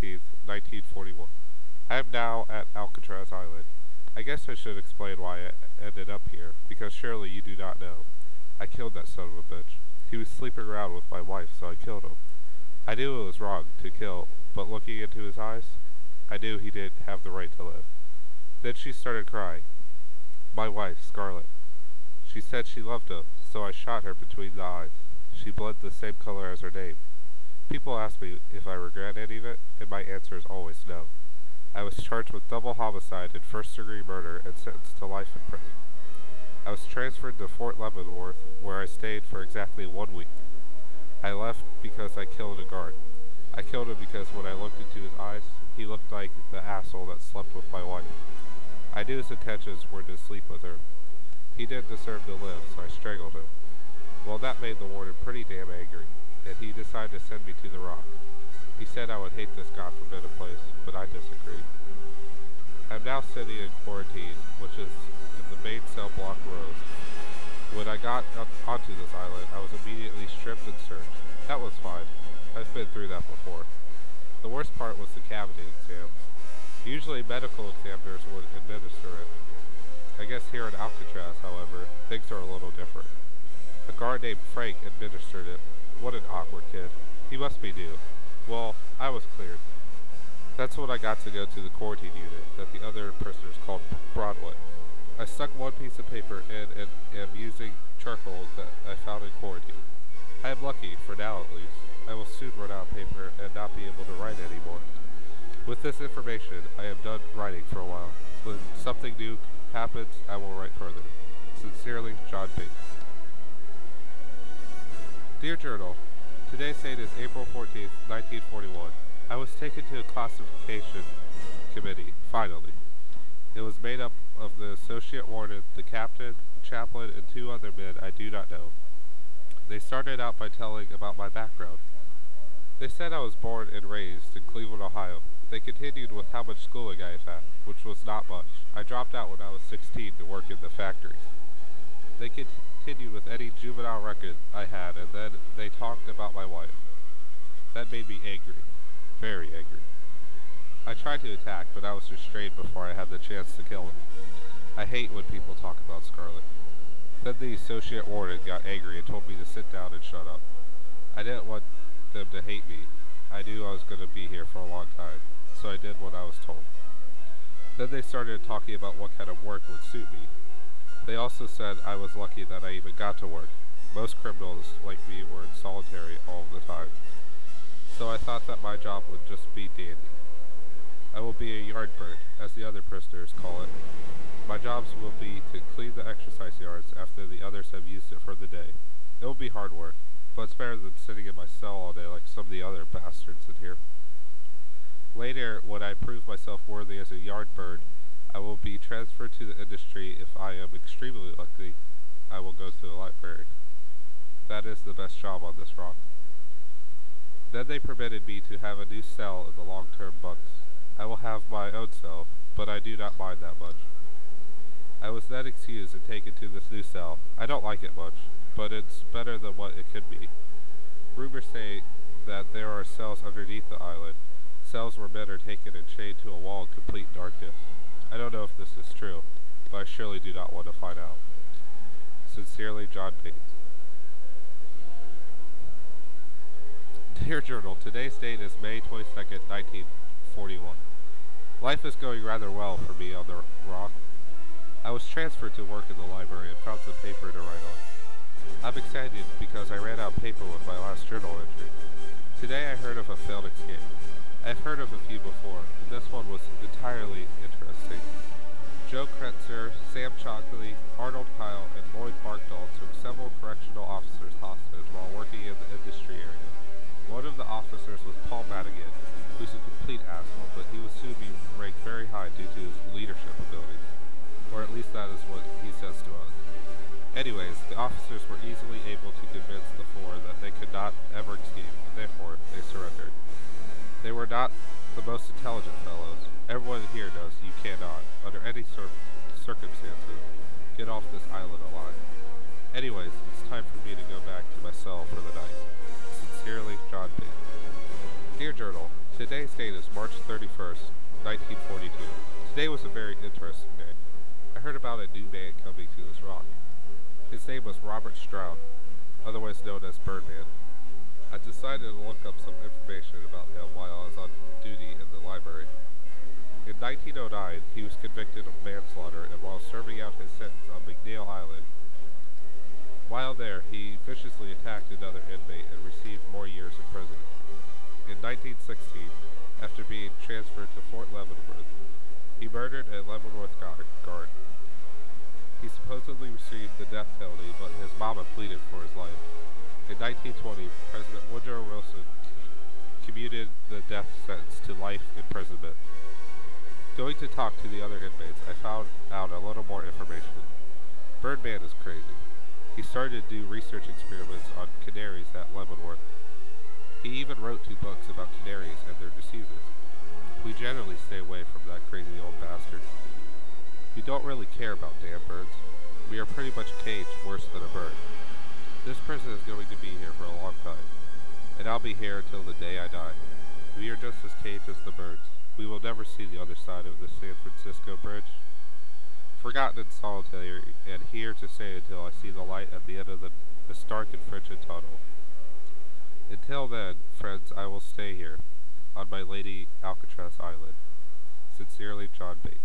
14th, 1941. I am now at Alcatraz Island. I guess I should explain why I ended up here, because surely you do not know. I killed that son of a bitch. He was sleeping around with my wife, so I killed him. I knew it was wrong to kill, but looking into his eyes, I knew he didn't have the right to live. Then she started crying. My wife, Scarlett. She said she loved him, so I shot her between the eyes. She bled the same color as her name. People ask me if I regret any of it, and my answer is always no. I was charged with double homicide and first-degree murder and sentenced to life in prison. I was transferred to Fort Leavenworth, where I stayed for exactly 1 week. I left because I killed a guard. I killed him because when I looked into his eyes, he looked like the asshole that slept with my wife. I knew his intentions were to sleep with her. He didn't deserve to live, so I strangled him. Well, that made the warden pretty damn angry, and he decided to send me to the Rock. He said I would hate this god-forbidden place, but I disagree. I'm now sitting in quarantine, which is in the main cell block road. When I got up onto this island, I was immediately stripped and searched. That was fine. I've been through that before. The worst part was the cavity exam. Usually medical examiners would administer it. I guess here in Alcatraz, however, things are a little different. A guard named Frank administered it. What an awkward kid. He must be new. Well, I was cleared. That's when I got to go to the quarantine unit that the other prisoners called Broadway. I stuck one piece of paper in and am using charcoal that I found in quarantine. I am lucky, for now at least. I will soon run out of paper and not be able to write anymore. With this information, I am done writing for a while. When something new happens, I will write further. Sincerely, John Bates. Dear Journal, today's date is April 14th, 1941. I was taken to a classification committee, finally. It was made up of the associate warden, the captain, the chaplain, and 2 other men I do not know. They started out by telling about my background. They said I was born and raised in Cleveland, Ohio. They continued with how much schooling I have had, which was not much. I dropped out when I was 16 to work in the factories. They continued with any juvenile record I had, and then they talked about my wife. That made me angry. Very angry. I tried to attack, but I was restrained before I had the chance to kill him. I hate when people talk about Scarlett. Then the associate warden got angry and told me to sit down and shut up. I didn't want them to hate me. I knew I was going to be here for a long time, so I did what I was told. Then they started talking about what kind of work would suit me. They also said I was lucky that I even got to work. Most criminals like me were in solitary all the time. So I thought that my job would just be dandy. I will be a yard bird, as the other prisoners call it. My jobs will be to clean the exercise yards after the others have used it for the day. It will be hard work, but it's better than sitting in my cell all day like some of the other bastards in here. Later, when I prove myself worthy as a yard bird, I will be transferred to the industry. If I am extremely lucky, I will go to the library. That is the best job on this rock. Then they permitted me to have a new cell in the long-term bunks. I will have my own cell, but I do not mind that much. I was then excused and taken to this new cell. I don't like it much, but it's better than what it could be. Rumors say that there are cells underneath the island, cells where men are taken and chained to a wall in complete darkness. I don't know if this is true, but I surely do not want to find out. Sincerely, John Bates. Dear Journal, today's date is May 22nd, 1941. Life is going rather well for me on the rock. I was transferred to work in the library and found some paper to write on. I'm excited because I ran out of paper with my last journal entry. Today I heard of a failed escape. I've heard of a few before, but this one was entirely interesting. Joe Kretzer, Sam Chalkley, Arnold Kyle, and Lloyd Barkdahl took several correctional officers hostage while working in the industry area. One of the officers was Paul Madigan, who's a complete asshole, but he will soon be ranked very high due to his leadership abilities. Or at least that is what he says to us. Anyways, the officers were easily able to convince the 4 that they could not ever escape, and therefore they surrendered. They were not the most intelligent fellows. Everyone here knows you cannot, under any circumstances, get off this island alive. Anyways, it's time for me to go back to my cell for the night. Sincerely, John Bates. Dear Journal, Today's date is March 31st, 1942. Today was a very interesting day. I heard about a new man coming to this rock. His name was Robert Stroud, otherwise known as Birdman. I decided to look up some information about him while I was on duty in the library. In 1909, he was convicted of manslaughter and while serving out his sentence on McNeil Island. While there, he viciously attacked another inmate and received more years in prison. In 1916, after being transferred to Fort Leavenworth, he murdered a Leavenworth guard. He supposedly received the death penalty, but his mama pleaded for his life. In 1920, President Woodrow Wilson commuted the death sentence to life imprisonment. Going to talk to the other inmates, I found out a little more information. Birdman is crazy. He started to do research experiments on canaries at Leavenworth. He even wrote 2 books about canaries and their diseases. We generally stay away from that crazy old bastard. We don't really care about damn birds. We are pretty much caged worse than a bird. This prison is going to be here for a long time, and I'll be here until the day I die. We are just as caged as the birds. We will never see the other side of the San Francisco Bridge. Forgotten and solitary, and here to stay until I see the light at the end of the stark and frigid tunnel. Until then, friends, I will stay here, on my Lady Alcatraz Island. Sincerely, John Bate.